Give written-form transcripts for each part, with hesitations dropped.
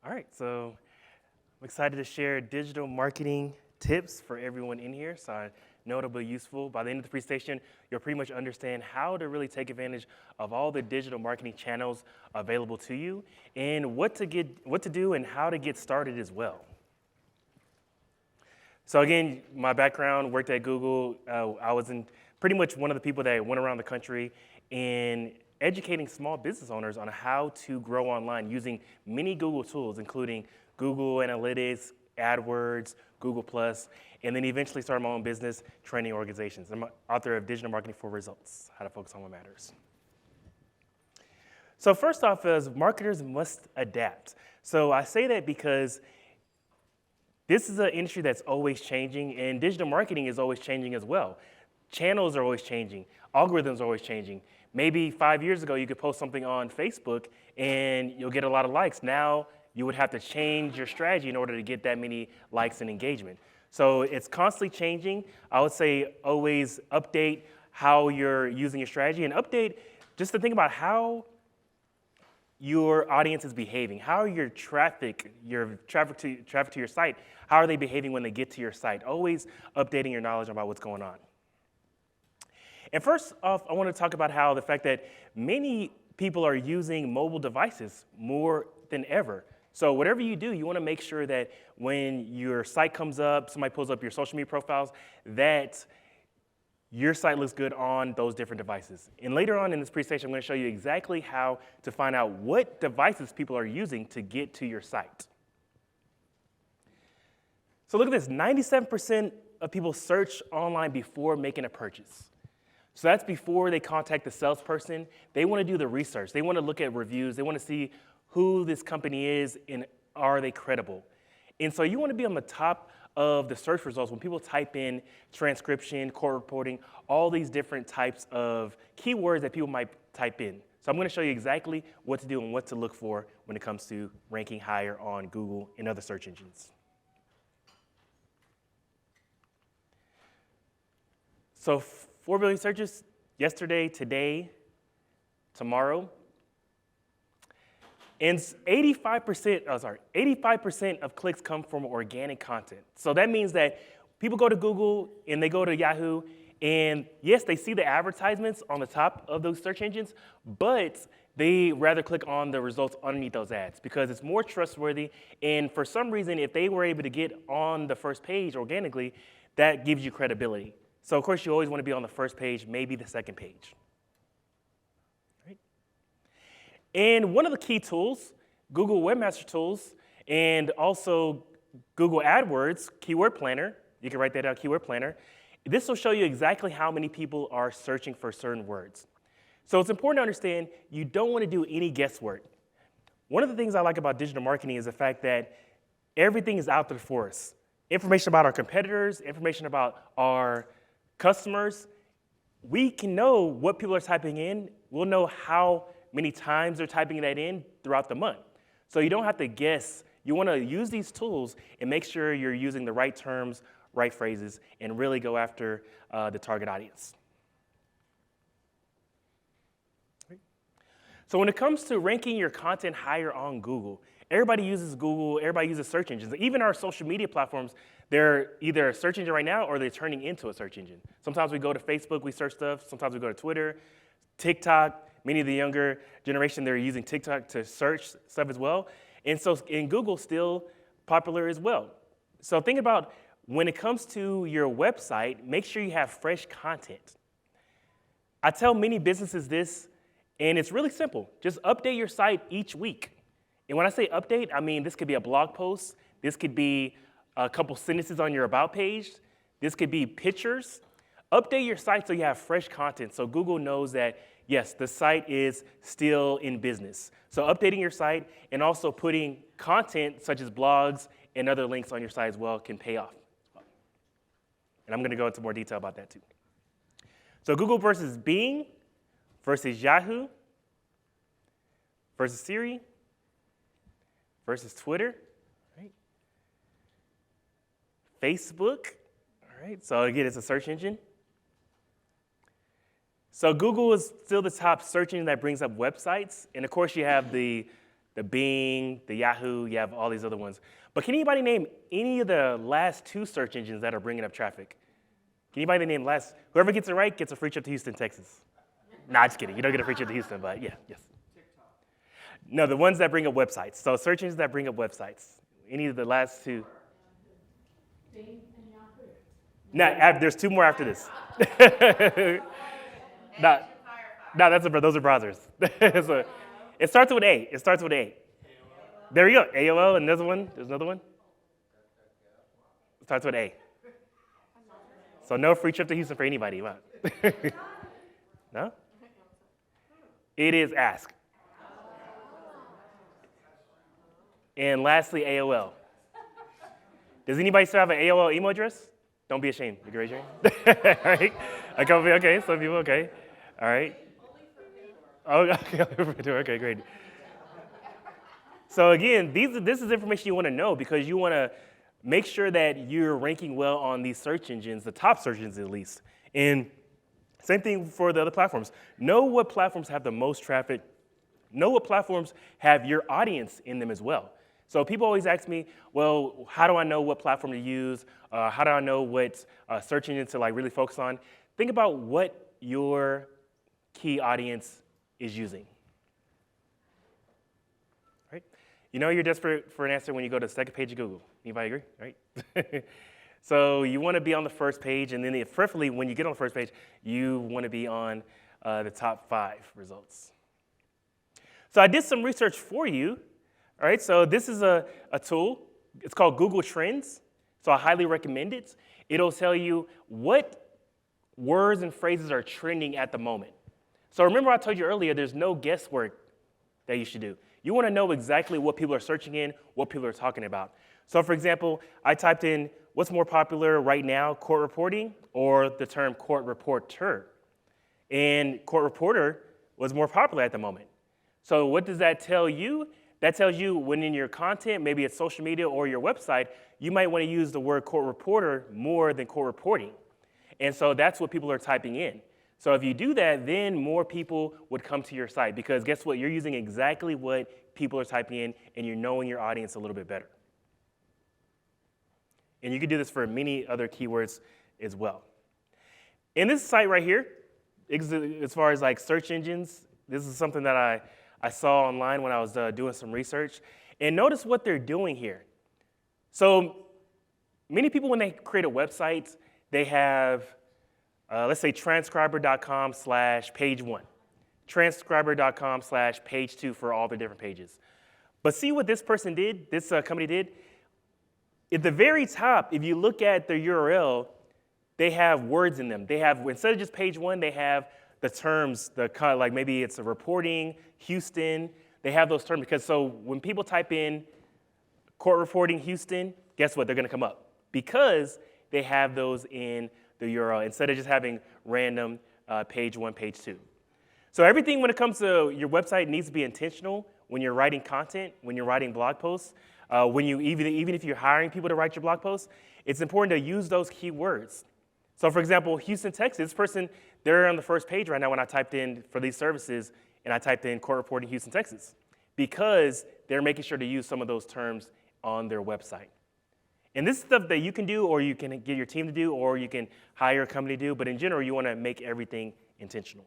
All right, so I'm excited to share digital marketing tips for everyone in here. So I know it'll be useful. By the end of the presentation, you'll pretty much understand how to really take advantage of all the digital marketing channels available to you and what to do and how to get started as well. So again, my background, worked at Google. I was pretty much one of the people that went around the country in educating small business owners on how to grow online using many Google tools, including Google Analytics, AdWords, Google+, and then eventually started my own business training organizations. I'm author of Digital Marketing for Results, How to Focus on What Matters. So first off is marketers must adapt. So I say that because this is an industry that's always changing, and digital marketing is always changing as well. Channels are always changing. Algorithms are always changing. Maybe 5 years ago, you could post something on Facebook, and you'll get a lot of likes. Now, you would have to change your strategy in order to get that many likes and engagement. So it's constantly changing. I would say always update how you're using your strategy, and update just to think about how your audience is behaving. How are your traffic to your site, how are they behaving when they get to your site? Always updating your knowledge about what's going on. And first off, I want to talk about how the fact that many people are using mobile devices more than ever. So whatever you do, you want to make sure that when your site comes up, somebody pulls up your social media profiles, that your site looks good on those different devices. And later on in this presentation, I'm going to show you exactly how to find out what devices people are using to get to your site. So look at this, 97% of people search online before making a purchase. So that's before they contact the salesperson. They want to do the research. They want to look at reviews. They want to see who this company is and are they credible. And so you want to be on the top of the search results when people type in transcription, core reporting, all these different types of keywords that people might type in. So I'm going to show you exactly what to do and what to look for when it comes to ranking higher on Google and other search engines. So 4 billion searches yesterday, today, tomorrow. And 85% of clicks come from organic content. So that means that people go to Google and they go to Yahoo, and yes, they see the advertisements on the top of those search engines, but they rather click on the results underneath those ads because it's more trustworthy. And for some reason, if they were able to get on the first page organically, that gives you credibility. So of course, you always want to be on the first page, maybe the second page. Right? And one of the key tools, Google Webmaster Tools, and also Google AdWords Keyword Planner, you can write that down, Keyword Planner. This will show you exactly how many people are searching for certain words. So it's important to understand you don't want to do any guesswork. One of the things I like about digital marketing is the fact that everything is out there for us. Information about our competitors, information about our customers. We can know what people are typing in. We'll know how many times they're typing that in throughout the month. So you don't have to guess. You want to use these tools and make sure you're using the right terms, right phrases, and really go after the target audience. So when it comes to ranking your content higher on Google, everybody uses Google, everybody uses search engines. Even our social media platforms, they're either a search engine right now or they're turning into a search engine. Sometimes we go to Facebook, we search stuff. Sometimes we go to Twitter, TikTok. Many of the younger generation, they're using TikTok to search stuff as well. And so in Google, still popular as well. So think about when it comes to your website, make sure you have fresh content. I tell many businesses this, and it's really simple. Just update your site each week. And when I say update, I mean this could be a blog post. This could be a couple sentences on your About page. This could be pictures. Update your site so you have fresh content so Google knows that, yes, the site is still in business. So updating your site and also putting content such as blogs and other links on your site as well can pay off. And I'm going to go into more detail about that too. So Google versus Bing versus Yahoo versus Siri versus Twitter, right? Facebook, all right? So again, it's a search engine. So Google is still the top search engine that brings up websites. And of course, you have the the Bing, the Yahoo, you have all these other ones. But can anybody name any of the last 2 search engines that are bringing up traffic? Can anybody name whoever gets it right gets a free trip to Houston, Texas. Nah, just kidding. You don't get a free trip to Houston, but yeah, yes. TikTok. No, the ones that bring up websites. So search engines that bring up websites. Any of the last 2? Bing and Yahoo. No, there's 2 more after this. No, those are browsers. So, it starts with A. It starts with A. There you go. AOL, and there's another one. It starts with A. So no free trip to Houston for anybody. No? It is Ask. And lastly, AOL. Does anybody still have an AOL email address? Don't be ashamed. You can raise your hand. All right. A couple, okay. Some people, okay. All right. Oh, okay, great. So again, this is information you want to know because you want to make sure that you're ranking well on these search engines, the top search engines at least. And same thing for the other platforms. Know what platforms have the most traffic. Know what platforms have your audience in them as well. So people always ask me, well, how do I know what platform to use? How do I know what search engine to really focus on? Think about what your key audience is using. Right? You know you're desperate for an answer when you go to the second page of Google. Anybody agree? Right? So you want to be on the first page, and then preferably when you get on the first page, you want to be on the top 5 results. So I did some research for you. All right, so this is a tool. It's called Google Trends. So I highly recommend it. It'll tell you what words and phrases are trending at the moment. So remember I told you earlier, there's no guesswork that you should do. You want to know exactly what people are searching in, what people are talking about. So for example, I typed in what's more popular right now, court reporting or the term court reporter. And court reporter was more popular at the moment. So what does that tell you? That tells you when in your content, maybe it's social media or your website, you might want to use the word court reporter more than court reporting. And so that's what people are typing in. So if you do that, then more people would come to your site because guess what? You're using exactly what people are typing in and you're knowing your audience a little bit better. And you can do this for many other keywords as well. And this site right here, as far as search engines, this is something that I saw online when I was doing some research. And notice what they're doing here. So many people, when they create a website, they have, let's say, transcriber.com/page1, transcriber.com/page2 for all the different pages. But see what this person did, this company did? At the very top, if you look at their URL, they have words in them. They have, instead of just page 1, they have the terms, maybe it's a reporting, Houston. They have those terms because so when people type in court reporting Houston, guess what? They're going to come up because they have those in the URL instead of just having random page 1, page 2. So everything when it comes to your website needs to be intentional when you're writing content, when you're writing blog posts, even if you're hiring people to write your blog posts, it's important to use those keywords. So for example, Houston, Texas, this person, they're on the first page right now when I typed in for these services and I typed in court reporting Houston, Texas, because they're making sure to use some of those terms on their website. And this is stuff that you can do or you can get your team to do or you can hire a company to do, but in general, you want to make everything intentional.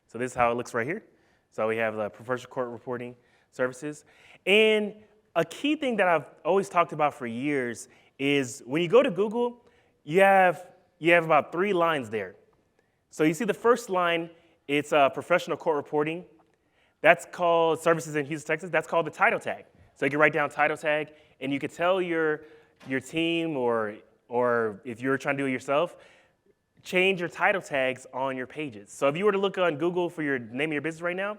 So this is how it looks right here. So we have the professional court reporting services. And a key thing that I've always talked about for years is when you go to Google, you have about 3 lines there. So you see the first line, it's professional court reporting. That's called services in Houston, Texas. That's called the title tag. So you can write down title tag, and you can tell your team or if you're trying to do it yourself, change your title tags on your pages. So if you were to look on Google for your name of your business right now,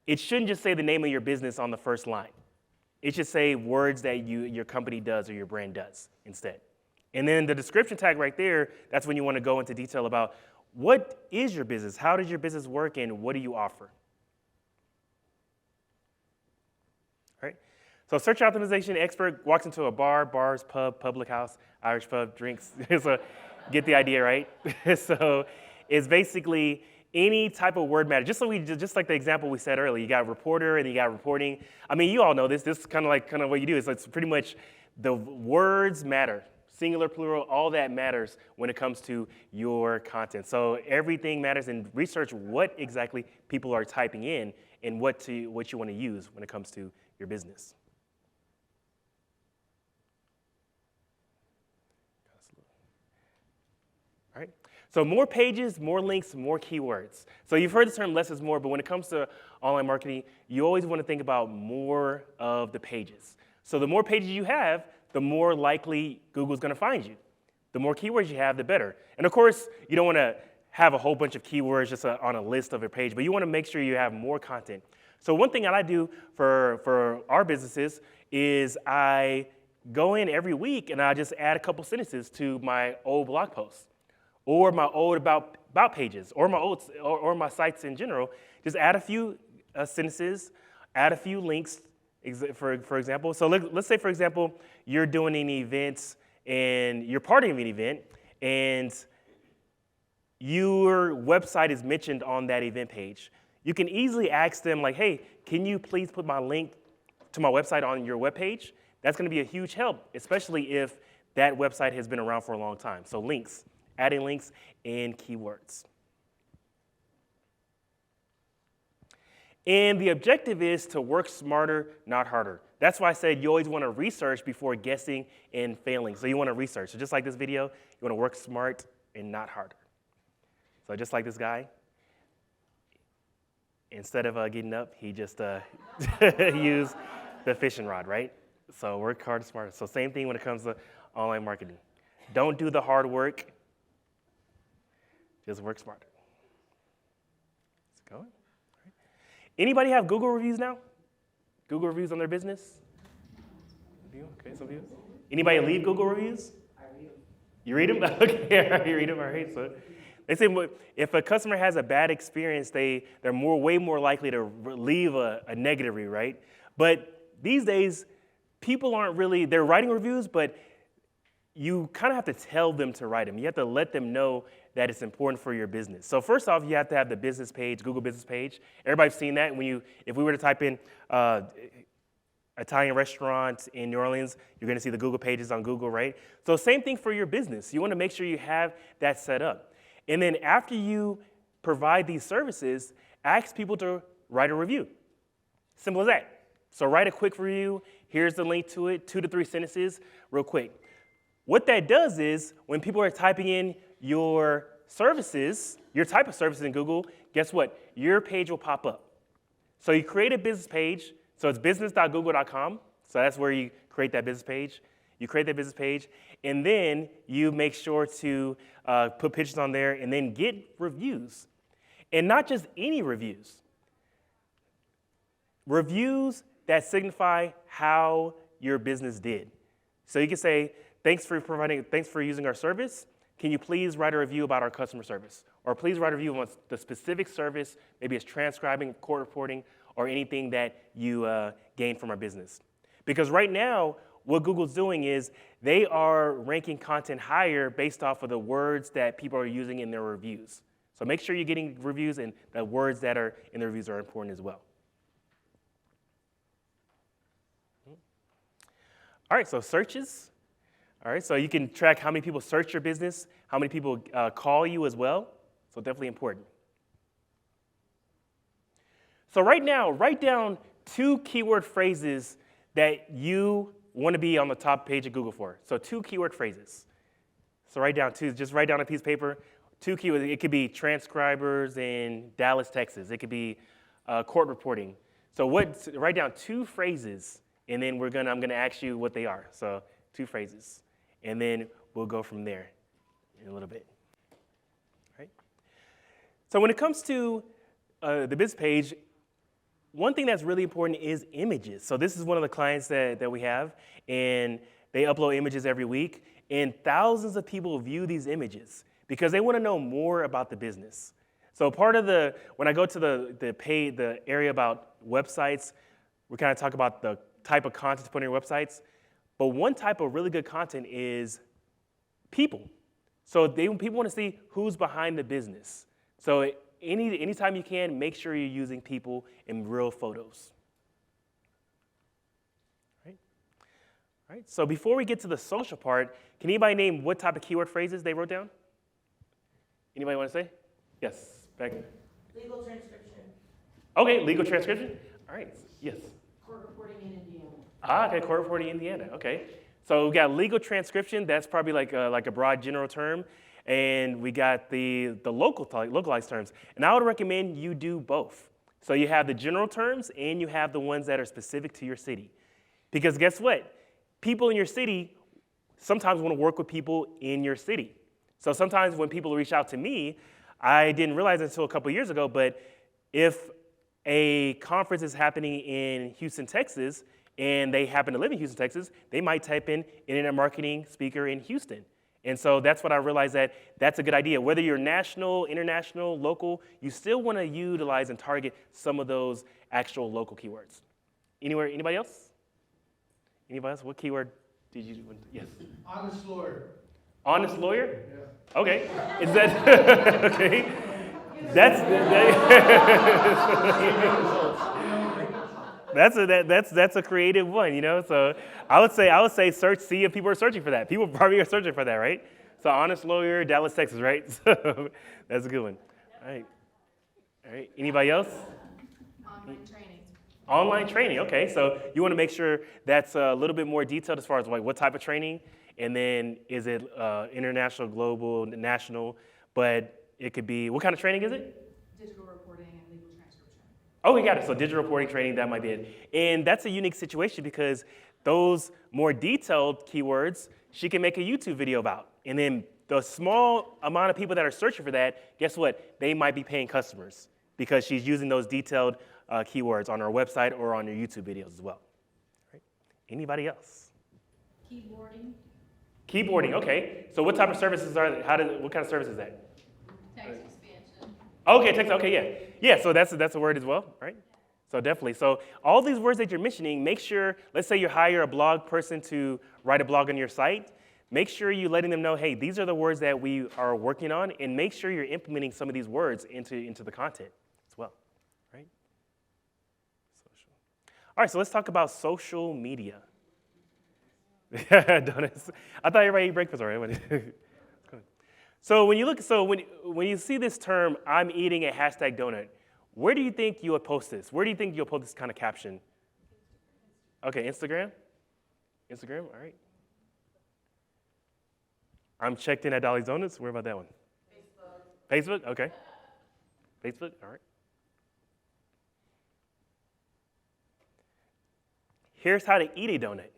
it shouldn't just say the name of your business on the first line. It should say words that your company does or your brand does instead. And then the description tag right there, that's when you want to go into detail about what is your business, how does your business work, and what do you offer? All right. So search optimization expert walks into a bar, bars, pub, public house, Irish pub, drinks. So get the idea, right? So it's basically Any type of word matter. Just like the example we said earlier, you got reporter and you got reporting. I mean, you all know this. This is kind of what you do. It's pretty much the words matter. Singular, plural, all that matters when it comes to your content. So everything matters, and research what exactly people are typing in and what you want to use when it comes to your business. All right. So more pages, more links, more keywords. So you've heard the term less is more, but when it comes to online marketing, you always want to think about more of the pages. So the more pages you have, the more likely Google's going to find you. The more keywords you have, the better. And of course, you don't want to have a whole bunch of keywords just on a list of a page, but you want to make sure you have more content. So one thing that I do for our businesses is I go in every week and I just add a couple sentences to my old blog posts or my old about pages or my sites in general. Just add a few sentences, add a few links. For example, so let's say, for example, you're doing an event and you're part of an event and your website is mentioned on that event page. You can easily ask them like, hey, can you please put my link to my website on your webpage? That's going to be a huge help, especially if that website has been around for a long time. So links, adding links and keywords. And the objective is to work smarter, not harder. That's why I said you always want to research before guessing and failing. So you want to research. So just like this video, you want to work smart and not harder. So just like this guy, instead of getting up, he just used the fishing rod, right? So work hard and smarter. So same thing when it comes to online marketing. Don't do the hard work. Just work smarter. Let's go. Anybody have Google reviews now? Google reviews on their business? Okay, some of you. Anybody leave Google reviews? I read them. You read them? Okay, you read them. All right. So they say if a customer has a bad experience, they're way more likely to leave a negative review, right? But these days, people aren't really, they're writing reviews, but you kind of have to tell them to write them. You have to let them know that it's important for your business. So first off, you have to have the business page, Google business page. Everybody's seen that. If we were to type in Italian restaurant in New Orleans, you're going to see the Google pages on Google, right? So same thing for your business. You want to make sure you have that set up. And then after you provide these services, ask people to write a review. Simple as that. So write a quick review. Here's the link to it, 2 to 3 sentences, real quick. What that does is when people are typing in your services, your type of services in Google, guess what? Your page will pop up. So you create a business page. So it's business.google.com. So that's where you create that business page. You create that business page, and then you make sure to put pictures on there and then get reviews. And not just any reviews. Reviews that signify how your business did. So you can say, thanks for using our service. Can you please write a review about our customer service? Or please write a review on the specific service, maybe it's transcribing, court reporting, or anything that you gain from our business. Because right now, what Google's doing is they are ranking content higher based off of the words that people are using in their reviews. So make sure you're getting reviews and the words that are in the reviews are important as well. All right, so searches. All right, so you can track how many people search your business, how many people call you as well. So definitely important. So right now, write down 2 keyword phrases that you want to be on the top page of Google for. So 2 keyword phrases. So write down 2, just write down a piece of paper, 2 keywords. It could be transcribers in Dallas, Texas. It could be court reporting. So write down 2 phrases, and then I'm gonna ask you what they are. So 2 phrases, and then we'll go from there in a little bit. All right. So when it comes to the business page, one thing that's really important is images. So this is one of the clients that we have, and they upload images every week, and thousands of people view these images because they want to know more about the business. So when I go to the area about websites, we kind of talk about the type of content to put on your websites, but one type of really good content is people. So people want to see who's behind the business. So anytime you can, make sure you're using people in real photos. All right, so before we get to the social part, can anybody name what type of keyword phrases they wrote down? Anybody want to say? Yes, back. Legal transcription. Okay, legal transcription. All right, yes. Court reporting in Indiana. Okay, court reporting in Indiana. Okay, so we got legal transcription. That's probably like a broad general term, and we got the localized terms. And I would recommend you do both. So you have the general terms, and you have the ones that are specific to your city, because guess what? People in your city sometimes want to work with people in your city. So sometimes when people reach out to me, I didn't realize until a couple years ago, but if a conference is happening in Houston, Texas, and they happen to live in Houston, Texas, they might type in internet marketing speaker in Houston. And so that's what I realized that that's a good idea. Whether you're national, international, local, you still want to utilize and target some of those actual local keywords. Anybody else? Anybody else? What keyword did you? Yes. Honest lawyer. Honest lawyer? Yeah. Okay. Is that okay? That's a creative one, you know. So I would say search, see if people are searching for that. People probably are searching for that, right? So honest lawyer, Dallas, Texas, right? So that's a good one. All right. Anybody else? Online training. Online training, okay. So you want to make sure that's a little bit more detailed as far as like what type of training, and then is it international, global, national, but it could be, what kind of training is it? Digital reporting and legal transcription. Oh, we got it. So digital reporting training, that might be it. And that's a unique situation because those more detailed keywords, she can make a YouTube video about. And then the small amount of people that are searching for that, guess what? They might be paying customers because she's using those detailed keywords on our website or on your YouTube videos as well. Right? Anybody else? Keyboarding. Keyboarding, okay. So what type of services are, what kind of service is that? Text expansion. Okay, text, okay, yeah. Yeah, so that's a word as well, right? So definitely. So all these words that you're mentioning, make sure, let's say you hire a blog person to write a blog on your site, make sure you're letting them know, hey, these are the words that we are working on, and make sure you're implementing some of these words into the content as well, right? Social. All right, so let's talk about social media. Donuts. I thought everybody ate breakfast already. So when you see this term, I'm eating a hashtag donut, where do you think you would post this? Where do you think you'll post this kind of caption? Okay, Instagram? Instagram, all right. I'm checked in at Dolly's Donuts. Where about that one? Facebook. Facebook, okay. Facebook, all right. Here's how to eat a donut.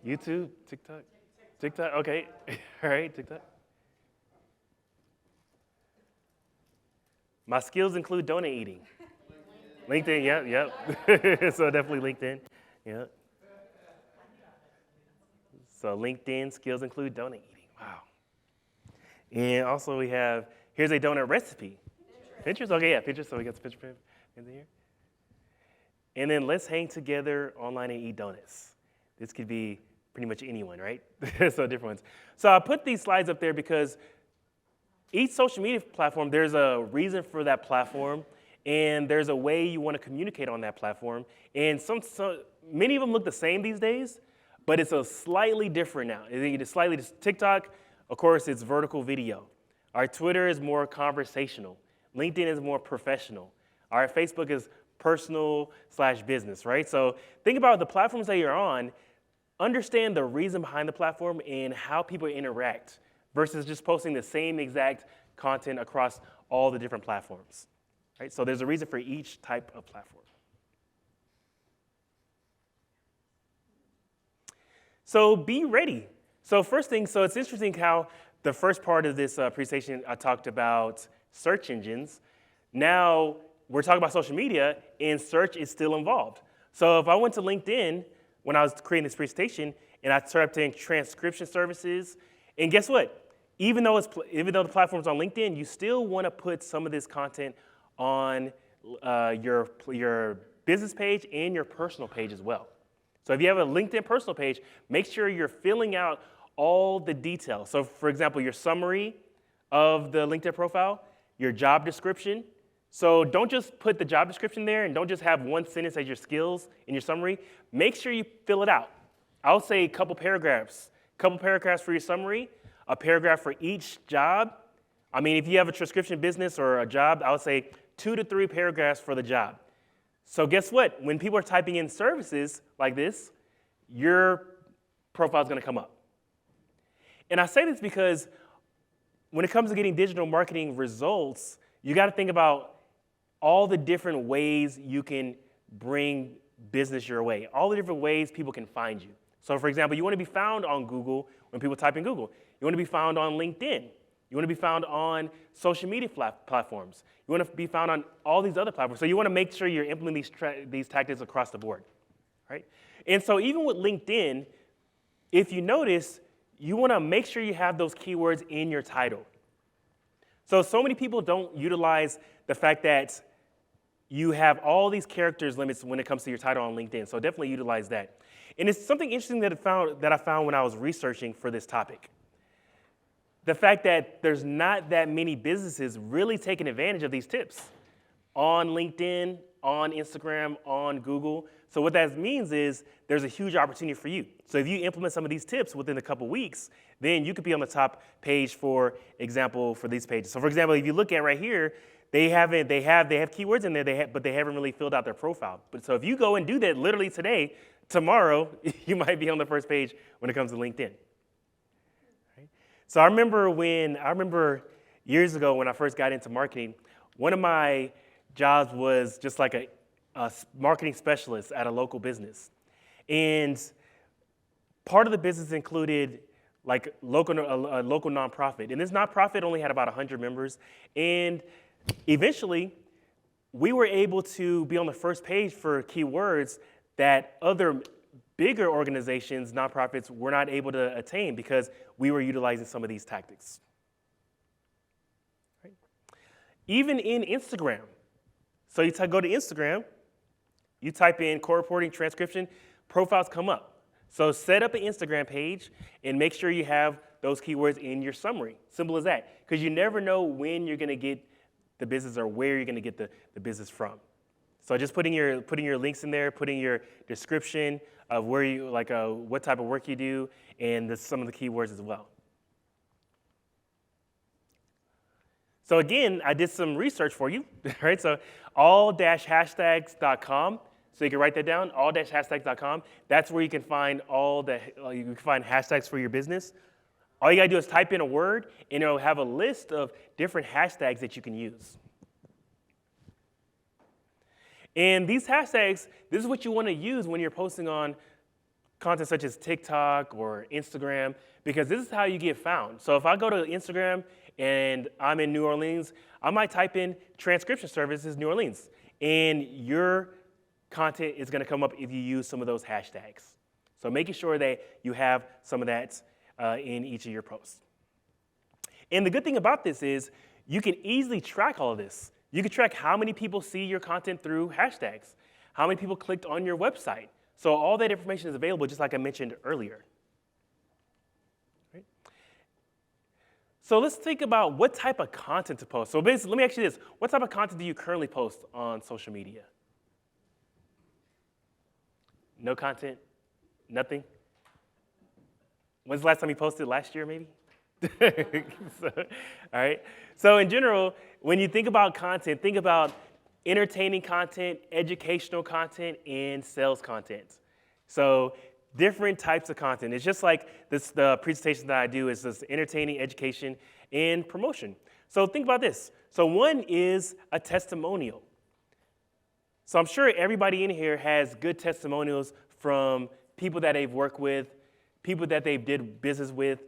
YouTube, TikTok, okay. All right, TikTok. My skills include donut eating. LinkedIn, yep. So definitely LinkedIn, yeah. So LinkedIn skills include donut eating. Wow. And also we have, here's a donut recipe. Pinterest, okay, yeah, Pinterest. So we got the picture in here. And then let's hang together online and eat donuts. This could be pretty much anyone, right? So different ones. So I put these slides up there because each social media platform, there's a reason for that platform, and there's a way you want to communicate on that platform. And many of them look the same these days, but it's a slightly different now. It's slightly TikTok, of course, it's vertical video. Our Twitter is more conversational. LinkedIn is more professional. Our Facebook is personal/business, right? So think about the platforms that you're on. Understand the reason behind the platform and how people interact versus just posting the same exact content across all the different platforms, right? So there's a reason for each type of platform. So be ready. So first thing, so it's interesting how the first part of this presentation, I talked about search engines. Now we're talking about social media, and search is still involved. So if I went to LinkedIn when I was creating this presentation, and I typed in transcription services, and guess what? Even though the platform's on LinkedIn, you still want to put some of this content on your business page and your personal page as well. So if you have a LinkedIn personal page, make sure you're filling out all the details. So for example, your summary of the LinkedIn profile, your job description. So don't just put the job description there and don't just have one sentence as your skills in your summary. Make sure you fill it out. I would say a couple paragraphs for your summary, a paragraph for each job. I mean, if you have a transcription business or a job, I would say 2 to 3 paragraphs for the job. So guess what? When people are typing in services like this, your profile is going to come up. And I say this because when it comes to getting digital marketing results, you got to think about all the different ways you can bring business your way, all the different ways people can find you. So for example, you want to be found on Google when people type in Google. You want to be found on LinkedIn. You want to be found on social media platforms. You want to be found on all these other platforms. So you want to make sure you're implementing these tactics across the board, right? And so even with LinkedIn, if you notice, you want to make sure you have those keywords in your title. So many people don't utilize the fact that you have all these characters limits when it comes to your title on LinkedIn. So definitely utilize that. And it's something interesting that I found when I was researching for this topic. The fact that there's not that many businesses really taking advantage of these tips on LinkedIn, on Instagram, on Google. So what that means is there's a huge opportunity for you. So if you implement some of these tips within a couple weeks, then you could be on the top page, for example, for these pages. So for example, if you look at right here, they have keywords in there, but they haven't really filled out their profile. But so if you go and do that literally today, tomorrow, you might be on the first page when it comes to LinkedIn. Right? So I remember years ago when I first got into marketing, one of my jobs was just like a marketing specialist at a local business. And part of the business included like a local nonprofit. And this nonprofit only had about 100 members. And eventually, we were able to be on the first page for keywords that other bigger organizations, nonprofits, were not able to attain because we were utilizing some of these tactics. Right? Even in Instagram. So you go to Instagram, you type in core reporting transcription, profiles come up. So set up an Instagram page and make sure you have those keywords in your summary. Simple as that. Because you never know when you're going to get the business or where you're going to get the business from. So just putting your links in there, putting your description of where you what type of work you do, and some of the keywords as well. So again, I did some research for you, right? So all-hashtags.com. So you can write that down, all-hashtags.com. That's where you can find you can find hashtags for your business. All you gotta do is type in a word, and it'll have a list of different hashtags that you can use. And these hashtags, this is what you want to use when you're posting on content such as TikTok or Instagram, because this is how you get found. So if I go to Instagram and I'm in New Orleans, I might type in transcription services New Orleans, and your content is going to come up if you use some of those hashtags. So making sure that you have some of that in each of your posts. And the good thing about this is you can easily track all of this. You can track how many people see your content through hashtags, how many people clicked on your website. So all that information is available, just like I mentioned earlier. Right? So let's think about what type of content to post. So basically, let me ask you this. What type of content do you currently post on social media? No content? Nothing? When's the last time you posted? Last year, maybe? All right. So in general, when you think about content, think about entertaining content, educational content, and sales content. So different types of content. It's just like the presentation that I do is this entertaining, education, and promotion. So think about this. So one is a testimonial. So I'm sure everybody in here has good testimonials from people that they've worked with, people that they did business with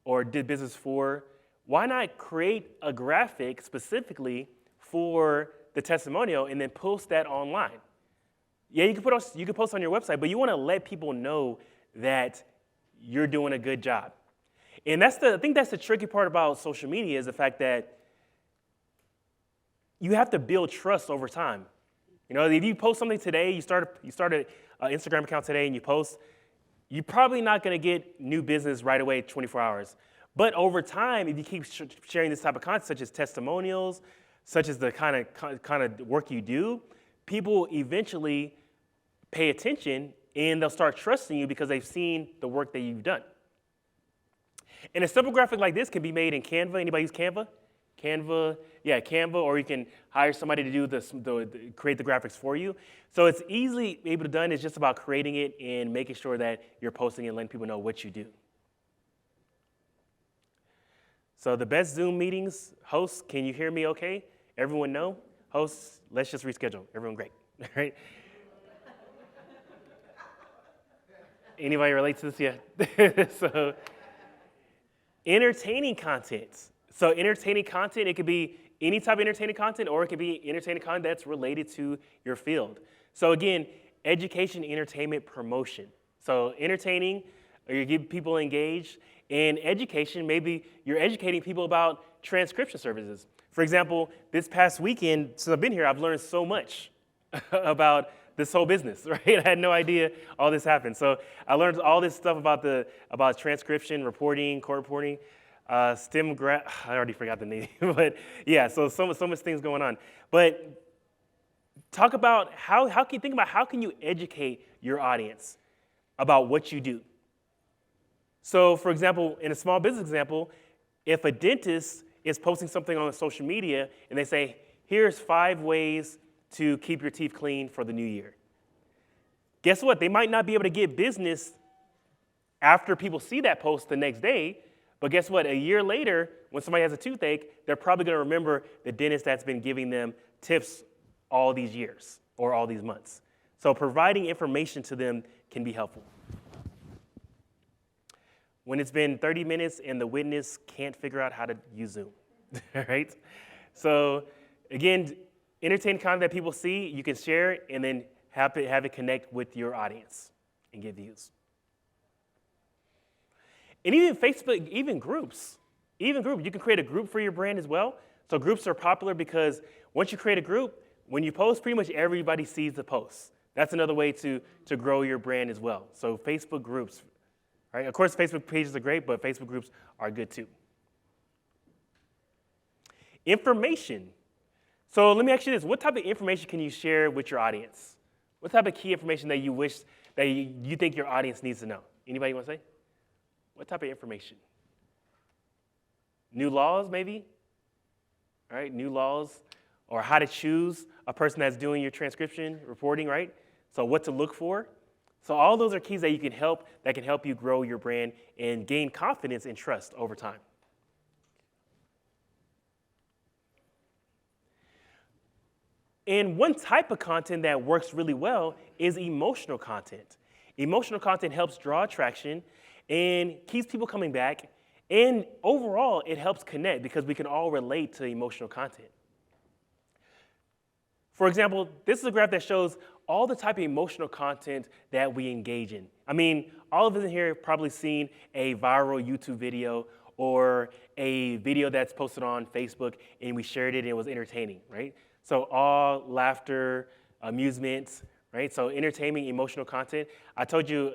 or did business for. Why not create a graphic specifically for the testimonial and then post that online? Yeah, you can post on your website, but you want to let people know that you're doing a good job. And I think that's the tricky part about social media is the fact that you have to build trust over time. You know, if you post something today, you start an Instagram account today and you post, you're probably not going to get new business right away, 24 hours. But over time, if you keep sharing this type of content, such as testimonials, such as the kind of work you do, people eventually pay attention and they'll start trusting you because they've seen the work that you've done. And a simple graphic like this can be made in Canva. Anybody use Canva? Canva, or you can hire somebody to do create the graphics for you. So it's easily able to done. It's just about creating it and making sure that you're posting and letting people know what you do. So the best Zoom meetings, hosts, can you hear me okay? Everyone know? Hosts, let's just reschedule. Everyone great, right? Anybody relate to this? Yeah. So entertaining content. So entertaining content, it could be any type of entertaining content, or it could be entertaining content that's related to your field. So again, education, entertainment, promotion. So entertaining, or you get people engaged. In education, maybe you're educating people about transcription services. For example, this past weekend, since I've been here, I've learned so much about this whole business, right? I had no idea all this happened. So I learned all this stuff about transcription, reporting, court reporting, I already forgot the name, but yeah, so much things going on. But talk about how can you educate your audience about what you do? So for example, in a small business example, if a dentist is posting something on social media and they say, here's 5 ways to keep your teeth clean for the new year. Guess what? They might not be able to get business after people see that post the next day, but guess what? A year later, when somebody has a toothache, they're probably going to remember the dentist that's been giving them tips all these years or all these months. So providing information to them can be helpful. When it's been 30 minutes and the witness can't figure out how to use Zoom, right? So again, entertaining content that people see, you can share it and then have it connect with your audience and get views. And even Facebook, even groups, you can create a group for your brand as well. So groups are popular because once you create a group, when you post, pretty much everybody sees the post. That's another way to grow your brand as well. So Facebook groups, right? Of course, Facebook pages are great, but Facebook groups are good too. Information. So let me ask you this. What type of information can you share with your audience? What type of key information that you wish that you think your audience needs to know? Anybody want to say? What type of information? New laws, maybe? All right, new laws, or how to choose a person that's doing your transcription reporting, right? So what to look for. So all those are keys that can help you grow your brand and gain confidence and trust over time. And one type of content that works really well is emotional content. Emotional content helps draw attraction and keeps people coming back. And overall, it helps connect because we can all relate to emotional content. For example, this is a graph that shows all the type of emotional content that we engage in. I mean, all of us in here have probably seen a viral YouTube video or a video that's posted on Facebook and we shared it and it was entertaining, right? So all laughter, amusement, right? So entertaining, emotional content. I told you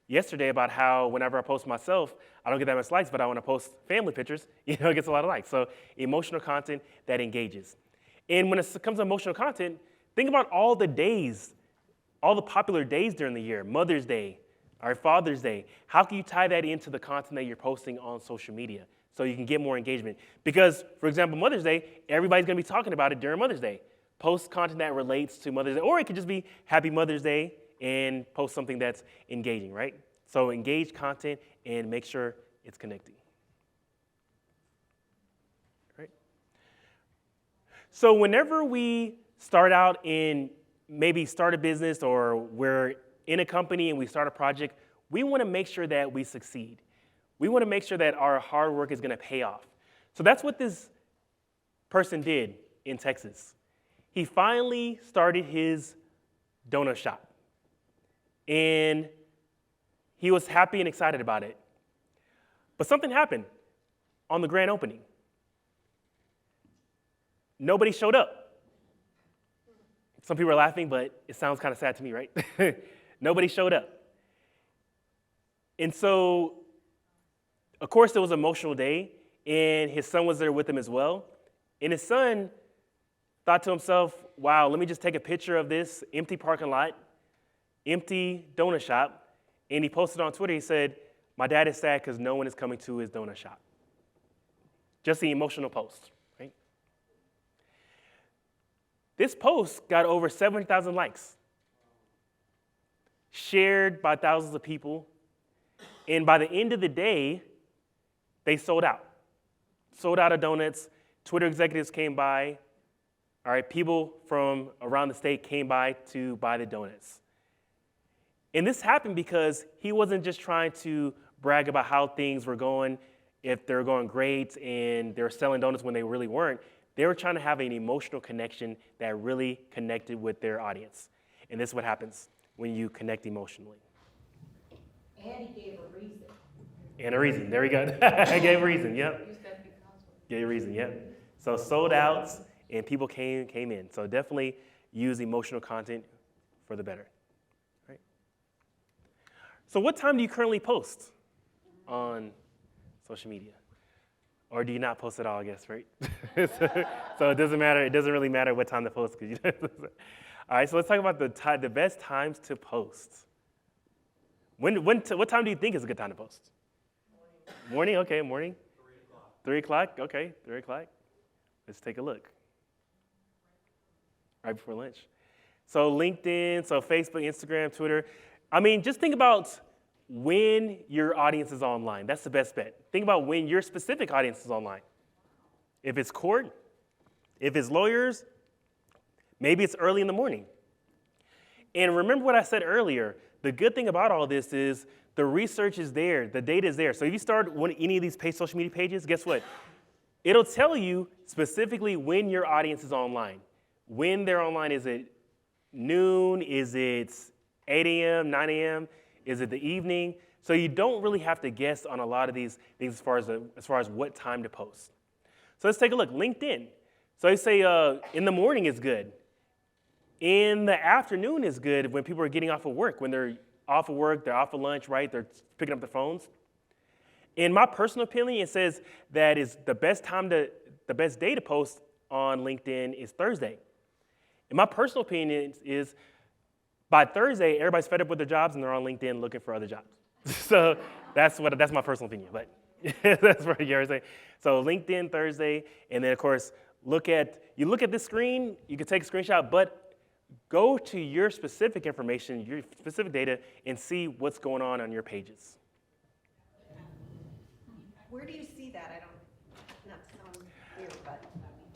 yesterday about how whenever I post myself, I don't get that much likes, but when I post family pictures, it gets a lot of likes. So emotional content that engages. And when it comes to emotional content, think about all the days, all the popular days during the year, Mother's Day, or Father's Day. How can you tie that into the content that you're posting on social media so you can get more engagement? Because, for example, Mother's Day, everybody's going to be talking about it during Mother's Day. Post content that relates to Mother's Day, or it could just be Happy Mother's Day and post something that's engaging, right? So engage content and make sure it's connecting. Right? So whenever we start out in maybe start a business or we're in a company and we start a project, we want to make sure that we succeed. We want to make sure that our hard work is going to pay off. So that's what this person did in Texas. He finally started his donut shop. And he was happy and excited about it. But something happened on the grand opening. Nobody showed up. Some people are laughing, but it sounds kind of sad to me, right? Nobody showed up. And so Of course, it was an emotional day, and his son was there with him as well. And his son thought to himself, wow, let me just take a picture of this empty parking lot, empty donut shop. And he posted on Twitter, he said, my dad is sad because no one is coming to his donut shop. Just the emotional post, right? This post got over 70,000 likes, shared by thousands of people. And by the end of the day, they sold out. Sold out of donuts. Twitter executives came by. All right, people from around the state came by to buy the donuts. And this happened because he wasn't just trying to brag about how things were going, if they were going great and they were selling donuts when they really weren't. They were trying to have an emotional connection that really connected with their audience. And this is what happens when you connect emotionally. And he gave a reason. And a reason. There we go. I gave a reason. Yep. Use that big concept. Gave a reason. Yep. So sold out, and people came in. So definitely use emotional content for the better. Right. So what time do you currently post on social media? Or do you not post at all, I guess, right? So it doesn't matter. It doesn't really matter what time to post. All right, so let's talk about the best times to post. What time do you think is a good time to post? Morning, okay, morning. 3 o'clock, okay, 3 o'clock. Let's take a look. Right before lunch. So LinkedIn, so Facebook, Instagram, Twitter. I mean, just think about when your audience is online. That's the best bet. Think about when your specific audience is online. If it's court, if it's lawyers, maybe it's early in the morning. And remember what I said earlier, the good thing about all this is the research is there, the data is there. So if you start any of these paid social media pages, guess what? It'll tell you specifically when your audience is online. When they're online, is it noon? Is it 8 a.m., 9 a.m.? Is it the evening? So you don't really have to guess on a lot of these things as far as what time to post. So let's take a look. LinkedIn. So they say in the morning is good. In the afternoon is good when people are getting off of work. When they're off of work, they're off of lunch, right? They're picking up their phones. In my personal opinion, it says that is the best day to post on LinkedIn is Thursday. And my personal opinion is by Thursday, everybody's fed up with their jobs and they're on LinkedIn looking for other jobs. So that's my personal opinion, but that's what you're saying. So LinkedIn Thursday, and then of course, look at this screen, you can take a screenshot, but go to your specific information, your specific data, and see what's going on your pages. Where do you see that? I don't, not to sound weird, but.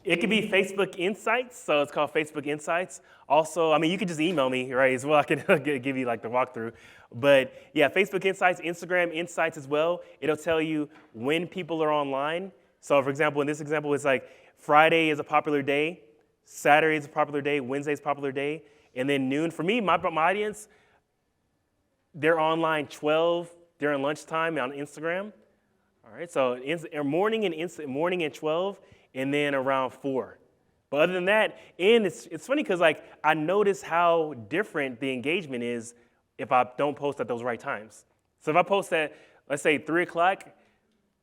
It could be Facebook Insights, so it's called Facebook Insights. Also, I mean, you could just email me, right, as well. I can give you like the walkthrough. But yeah, Facebook Insights, Instagram Insights as well. It'll tell you when people are online. So for example, in this example, it's like Friday is a popular day, Saturday is a popular day, Wednesday is a popular day, and then noon. For me, my audience, they're online 12 during lunchtime on Instagram. All right, so morning and 12, and then around 4. But other than that, and it's funny because like I notice how different the engagement is if I don't post at those right times. So if I post at, let's say 3 o'clock,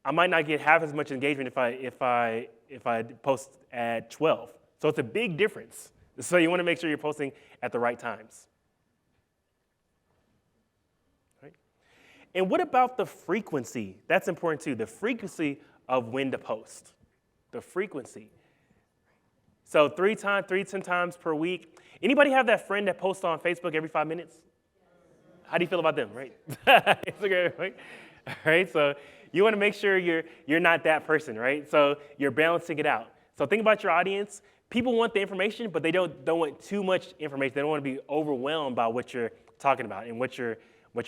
I might not get half as much engagement if I post at 12. So it's a big difference. So you want to make sure you're posting at the right times. Right? And what about the frequency? That's important too. The frequency of when to post. The frequency. So 10 times per week. Anybody have that friend that posts on Facebook every 5 minutes? How do you feel about them, right? Instagram, right? All right, so you want to make sure you're not that person, right? So you're balancing it out. So think about your audience. People want the information, but they don't want too much information. They don't want to be overwhelmed by what you're talking about and what you're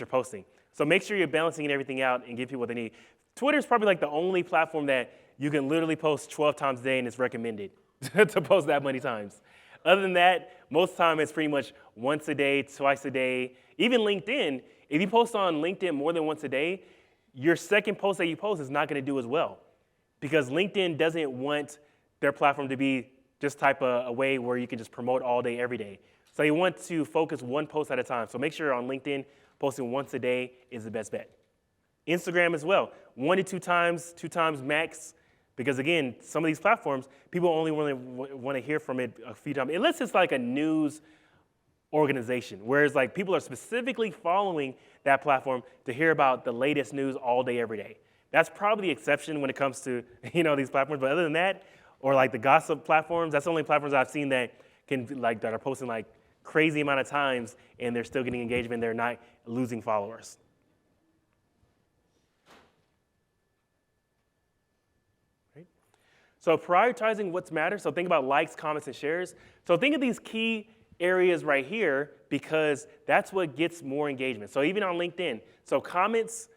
posting. So make sure you're balancing everything out and give people what they need. Twitter is probably like the only platform that you can literally post 12 times a day and it's recommended to post that many times. Other than that, most time it's pretty much once a day, twice a day. Even LinkedIn, if you post on LinkedIn more than once a day, your second post that you post is not going to do as well because LinkedIn doesn't want their platform to be just type of a way where you can just promote all day, every day. So you want to focus one post at a time. So make sure on LinkedIn, posting once a day is the best bet. Instagram as well, 1 to 2 times max. Because again, some of these platforms, people only really want to hear from it a few times, unless it's like a news organization, whereas like people are specifically following that platform to hear about the latest news all day, every day. That's probably the exception when it comes to these platforms. But other than that, or like the gossip platforms, that's the only platforms I've seen that that are posting like crazy amount of times and they're still getting engagement. They're not losing followers. Right? So prioritizing what's matters. So think about likes, comments, and shares. So think of these key areas right here because that's what gets more engagement. So even on LinkedIn, so comments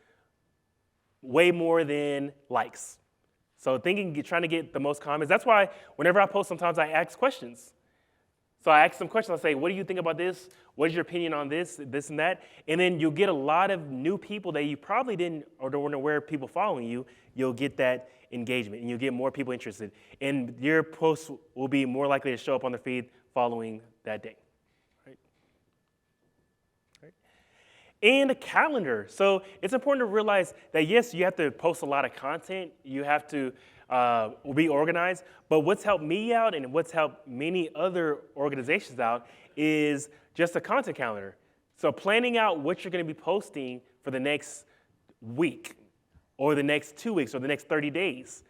way more than likes. So trying to get the most comments. That's why whenever I post, sometimes I ask questions. So I ask some questions. I say, what do you think about this? What is your opinion on this and that? And then you'll get a lot of new people that you probably didn't or weren't aware of people following you. You'll get that engagement and you'll get more people interested. And your posts will be more likely to show up on the feed following that day. Right? And a calendar. So it's important to realize that, yes, you have to post a lot of content. You have to be organized. But what's helped me out and what's helped many other organizations out is just a content calendar. So planning out what you're going to be posting for the next week or the next 2 weeks or the next 30 days.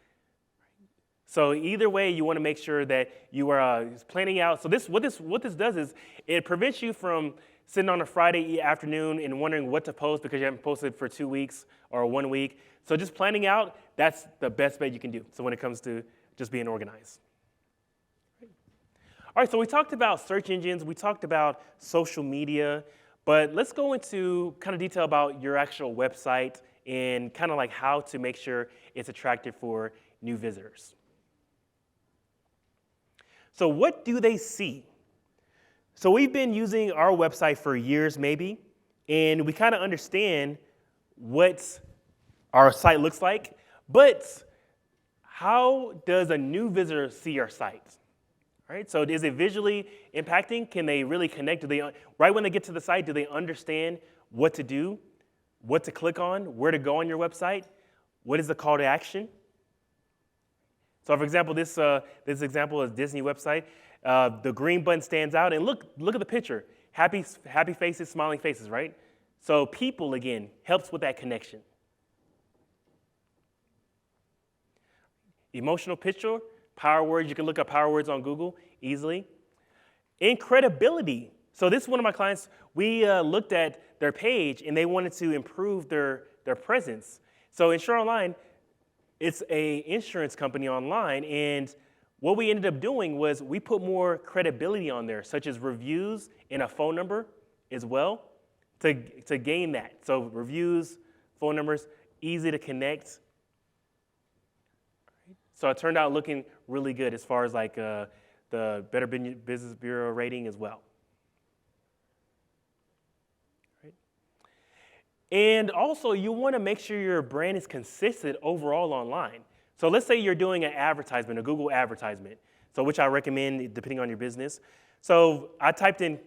So either way, you want to make sure that you are planning out. So what this does is it prevents you from sitting on a Friday afternoon and wondering what to post because you haven't posted for 2 weeks or 1 week. So just planning out, that's the best bet you can do. So when it comes to just being organized. All right, so we talked about search engines, we talked about social media, but let's go into kind of detail about your actual website and kind of like how to make sure it's attractive for new visitors. So what do they see? So we've been using our website for years maybe, and we kind of understand what our site looks like, but how does a new visitor see our site? All right, so is it visually impacting? Can they really connect? Right when they get to the site, do they understand what to do, what to click on, where to go on your website? What is the call to action? So for example, this example is Disney website. The green button stands out, and look at the picture. Happy faces, smiling faces, right? So people, again, helps with that connection. Emotional picture, power words. You can look up power words on Google easily. And credibility. So this is one of my clients. We looked at their page, and they wanted to improve their presence. So Insure Online, it's an insurance company online, and what we ended up doing was we put more credibility on there, such as reviews and a phone number as well, to gain that. So reviews, phone numbers, easy to connect. So it turned out looking really good as far as like the Better Business Bureau rating as well. Right? And also, you want to make sure your brand is consistent overall online. So let's say you're doing an advertisement, a Google advertisement, so which I recommend depending on your business. So I typed in,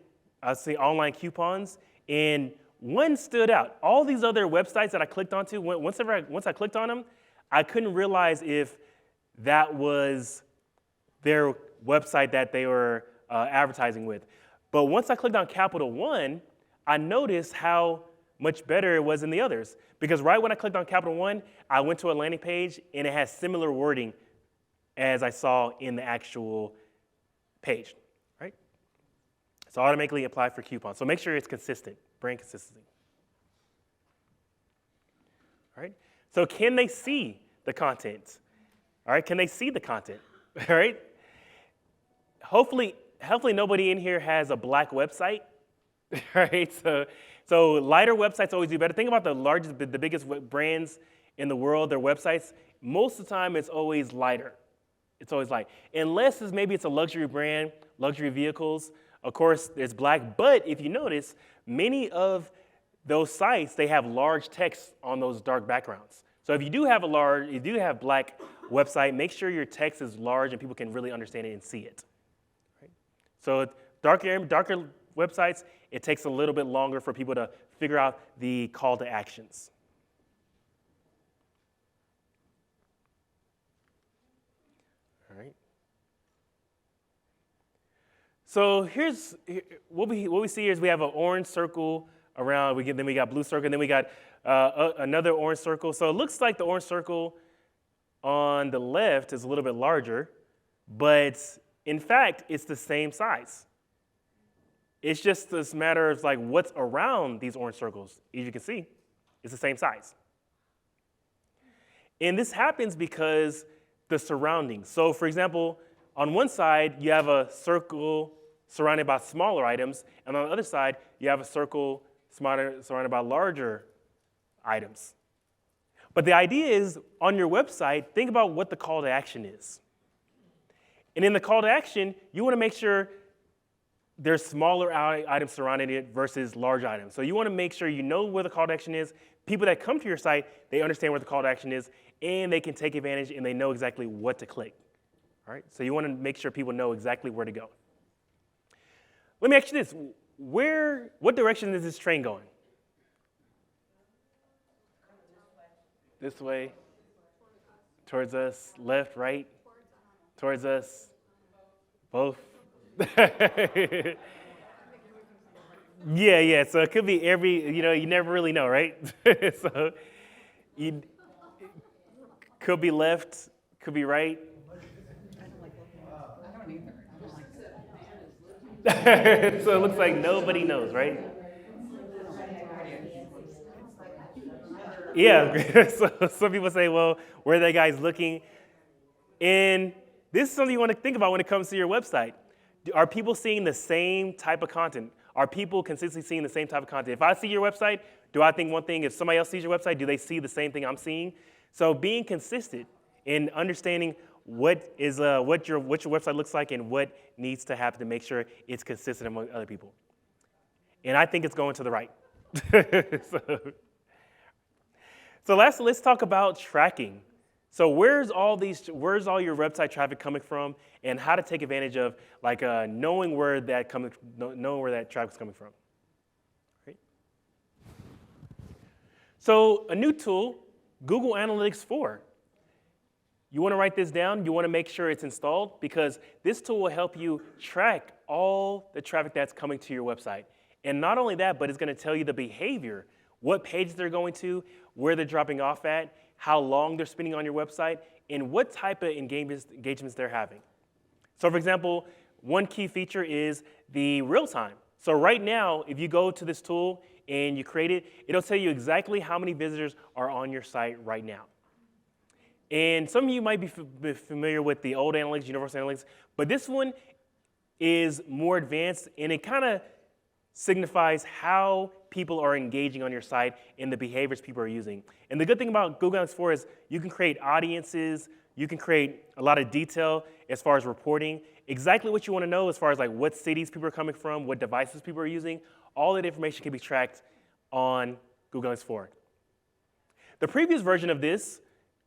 online coupons, and one stood out. All these other websites that I clicked onto, once I clicked on them, I couldn't realize if that was their website that they were advertising with. But once I clicked on Capital One, I noticed how much better it was than the others. Because right when I clicked on Capital One, I went to a landing page, and it has similar wording as I saw in the actual page, right? So automatically apply for coupons. So make sure it's consistent, brand consistency. All right? So can they see the content? All right, can they see the content? All right? Hopefully nobody in here has a black website, right? So lighter websites always do better. Think about the biggest brands in the world, their websites. Most of the time, it's always lighter. It's always light. Unless maybe it's a luxury brand, luxury vehicles. Of course, it's black. But if you notice, many of those sites, they have large text on those dark backgrounds. So if you do have black website, make sure your text is large and people can really understand it and see it. Right? So darker websites, it takes a little bit longer for people to figure out the call to actions. So what we see here is we have an orange circle around. Then we got blue circle, and then we got another orange circle. So it looks like the orange circle on the left is a little bit larger, but in fact, it's the same size. It's just this matter of like what's around these orange circles. As you can see, it's the same size. And this happens because the surroundings. So for example, on one side, you have a circle surrounded by smaller items, and on the other side, you have a circle surrounded by larger items. But the idea is, on your website, think about what the call to action is. And in the call to action, you want to make sure there's smaller items surrounding it versus large items. So you want to make sure you know where the call to action is. People that come to your site, they understand where the call to action is, and they can take advantage, and they know exactly what to click. All right? So you want to make sure people know exactly where to go. Let me ask you this. What direction is this train going? This way? Towards us? Left, right? Towards us? Both? Yeah. So it could be you never really know, right? So you could be left, could be right. So it looks like nobody knows, right? Yeah. So some people say, well, where are that guys looking? And this is something you want to think about when it comes to your website. Are people seeing the same type of content? Are people consistently seeing the same type of content? If I see your website, do I think one thing? If somebody else sees your website, do they see the same thing I'm seeing? So being consistent and understanding what your website looks like and what needs to happen to make sure it's consistent among other people. And I think it's going to the right. So lastly, let's talk about tracking. So where's all your website traffic coming from, and how to take advantage of knowing where that traffic is coming from. Right? So a new tool, Google Analytics 4. You want to write this down. You want to make sure it's installed, because this tool will help you track all the traffic that's coming to your website. And not only that, but it's going to tell you the behavior, what pages they're going to, where they're dropping off at, how long they're spending on your website, and what type of engagements they're having. So for example, one key feature is the real time. So right now, if you go to this tool and you create it, it'll tell you exactly how many visitors are on your site right now. And some of you might be familiar with the old analytics, universal analytics, but this one is more advanced, and it kind of signifies how people are engaging on your site and the behaviors people are using. And the good thing about Google Analytics 4 is you can create audiences, you can create a lot of detail as far as reporting, exactly what you want to know as far as what cities people are coming from, what devices people are using. All that information can be tracked on Google Analytics 4. The previous version of this,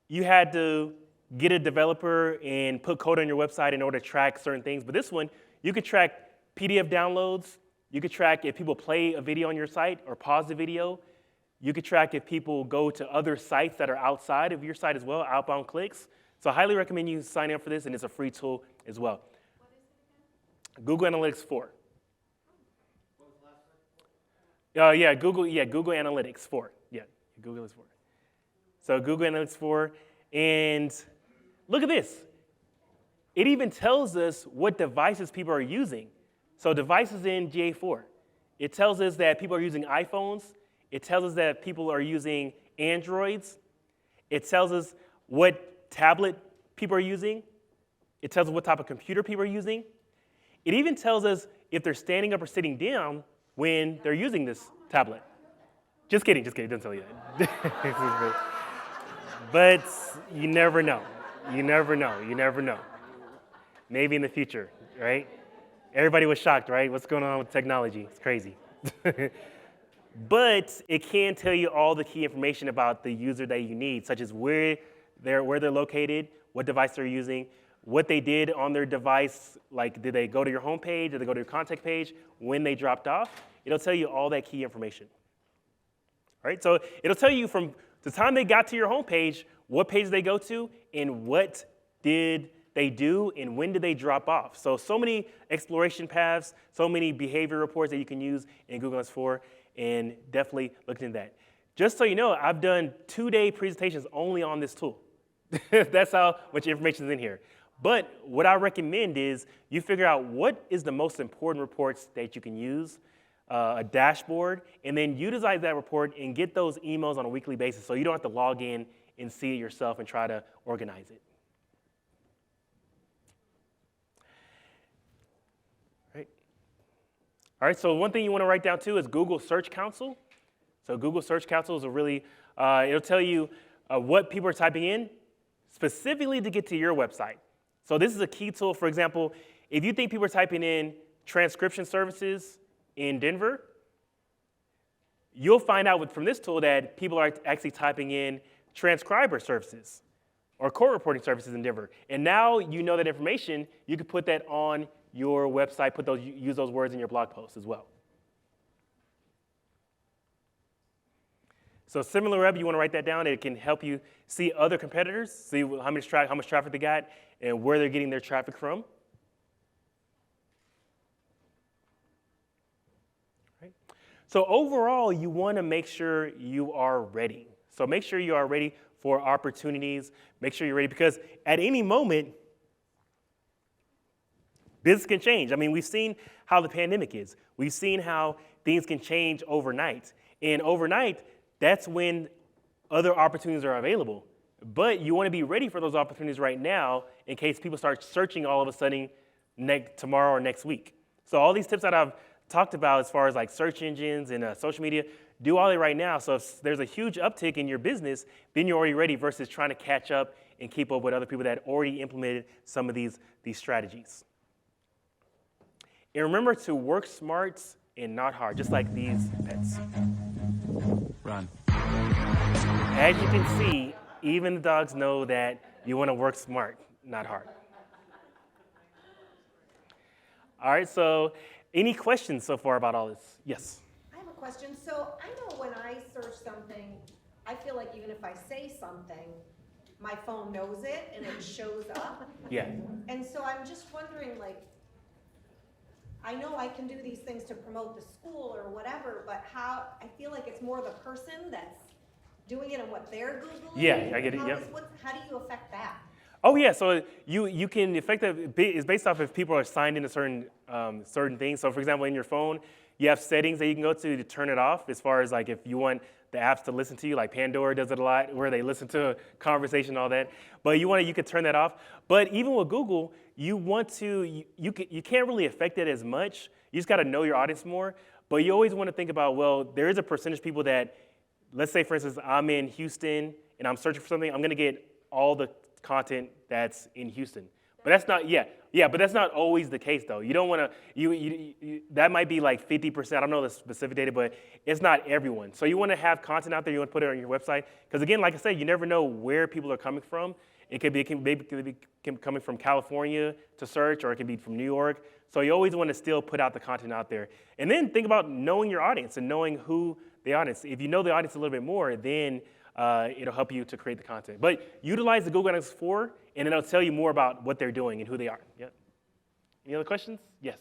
you had to get a developer and put code on your website in order to track certain things. But this one, you could track PDF downloads. You could track if people play a video on your site or pause the video. You could track if people go to other sites that are outside of your site as well, outbound clicks. So I highly recommend you sign up for this, and it's a free tool as well. What is it again? Google Analytics 4. What was the last one? Google Analytics 4. Yeah, Google Analytics 4. So Google Analytics 4, and look at this. It even tells us what devices people are using. So devices in GA4. It tells us that people are using iPhones. It tells us that people are using Androids. It tells us what tablet people are using. It tells us what type of computer people are using. It even tells us if they're standing up or sitting down when they're using this tablet. Just kidding, doesn't tell you that. But you never know. You never know. Maybe in the future, right? Everybody was shocked, right? What's going on with technology? It's crazy. But it can tell you all the key information about the user that you need, such as where they're located, what device they're using, what they did on their device, like did they go to your home page, did they go to your contact page, when they dropped off. It'll tell you all that key information. All right, so it'll tell you from the time they got to your home page, what page they go to, and what did they do, and when do they drop off. So many exploration paths, so many behavior reports that you can use in Google S4, and definitely look into that. Just so you know, I've done 2-day presentations only on this tool. That's how much information is in here. But what I recommend is you figure out what is the most important reports that you can use, a dashboard, and then utilize that report and get those emails on a weekly basis so you don't have to log in and see it yourself and try to organize it. All right, so one thing you want to write down too is Google Search Console. So Google Search Console is a really, it'll tell you what people are typing in specifically to get to your website. So this is a key tool. For example, if you think people are typing in transcription services in Denver, you'll find out from this tool that people are actually typing in transcriber services or court reporting services in Denver. And now you know that information, you can put that on your website, use those words in your blog posts as well. So SimilarWeb, you want to write that down. It can help you see other competitors, see how much traffic they got, and where they're getting their traffic from. Right. So overall, you want to make sure you are ready. So make sure you are ready for opportunities. Make sure you're ready because at any moment, business can change. I mean, we've seen how the pandemic is. We've seen how things can change overnight. And overnight, that's when other opportunities are available. But you want to be ready for those opportunities right now in case people start searching all of a sudden tomorrow or next week. So all these tips that I've talked about as far as like search engines and social media, do all that right now. So if there's a huge uptick in your business, then you're already ready versus trying to catch up and keep up with other people that already implemented some of these strategies. And remember to work smart and not hard, just like these pets. Run. As you can see, even the dogs know that you want to work smart, not hard. All right, so any questions so far about all this? Yes? I have a question. So I know when I search something, I feel like even if I say something, my phone knows it and it shows up. Yeah. And so I'm just wondering, like, I know I can do these things to promote the school or whatever, but how, I feel like it's more the person that's doing it and what they're Googling. Yeah, I get it, yep. How do you affect that? Oh yeah, so you can affect that. It's based off if people are signed into certain things. So for example, in your phone, you have settings that you can go to turn it off. As far as like if you want the apps to listen to you, like Pandora does it a lot, where they listen to a conversation and all that. But you can turn that off. But even with Google, you can't really affect it as much. You just got to know your audience more. But you always want to think about, well, there is a percentage of people that, let's say for instance, I'm in Houston and I'm searching for something. I'm going to get all the content that's in Houston. But that's not, but that's not always the case though. You don't want to, that might be like 50%, I don't know the specific data, but it's not everyone. So you want to have content out there, you want to put it on your website. Because again, like I said, you never know where people are coming from. It could be coming from California to search, or it could be from New York. So you always want to still put out the content out there. And then think about knowing your audience and knowing who the audience. If you know the audience a little bit more, then it'll help you to create the content. But utilize the Google Analytics 4, and it'll tell you more about what they're doing and who they are. Yeah. Any other questions? Yes.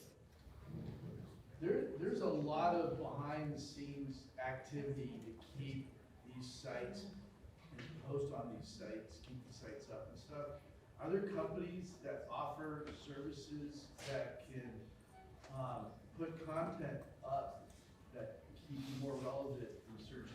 There's a lot of behind-the-scenes activity to keep these sites and post on these sites, keep the sites up and stuff. Are there companies that offer services that can put content up that keep you more relevant in search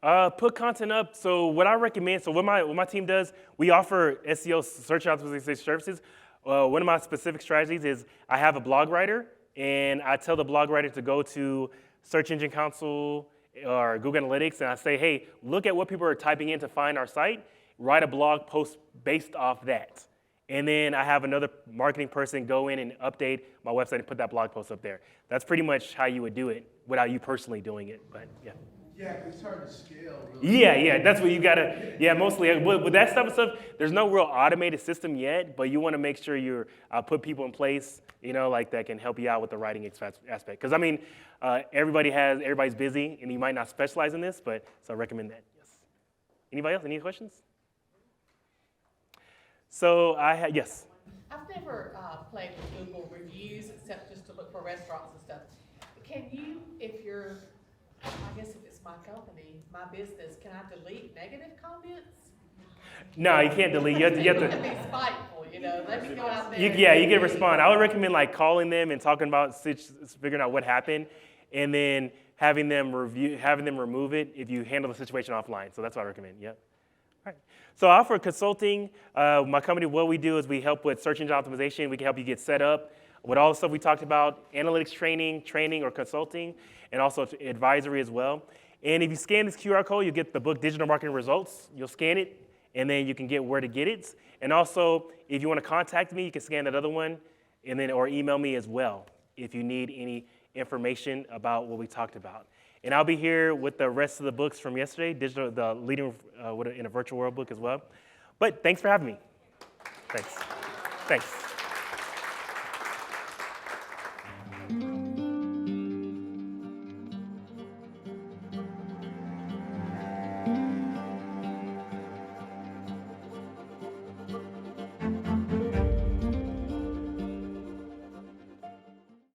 engines? Put content up. So what I recommend, so what my team does, we offer SEO search optimization services. One of my specific strategies is I have a blog writer, and I tell the blog writer to go to Search Engine Console or Google Analytics, and I say, hey, look at what people are typing in to find our site. Write a blog post based off that. And then I have another marketing person go in and update my website and put that blog post up there. That's pretty much how you would do it without you personally doing it, but yeah. Yeah, it's hard to scale. Really. Yeah, that's what you gotta, mostly. With that type of stuff, there's no real automated system yet, but you wanna make sure you put people in place, like that can help you out with the writing aspect. Because I mean, everybody's busy, and you might not specialize in this, but so I recommend that, yes. Anybody else, any questions? So yes. I've never played with Google reviews except just to look for restaurants and stuff. Can you, if you're, I guess if it's my company, my business, can I delete negative comments? No, you can't delete. You have People to. can be spiteful, you know, let me go out there. You can respond. I would recommend like calling them and talking about figuring out what happened, and then having them remove it if you handle the situation offline. So that's what I recommend. Yep. All right. So I offer consulting. My company, what we do is we help with search engine optimization. We can help you get set up with all the stuff we talked about, analytics training or consulting, and also advisory as well. And if you scan this QR code, you'll get the book Digital Marketing Results. You'll scan it, and then you can get where to get it. And also, if you want to contact me, you can scan that other one, and then or email me as well if you need any information about what we talked about. And I'll be here with the rest of the books from yesterday, the Leading in a Virtual World book as well. But thanks for having me. Thanks.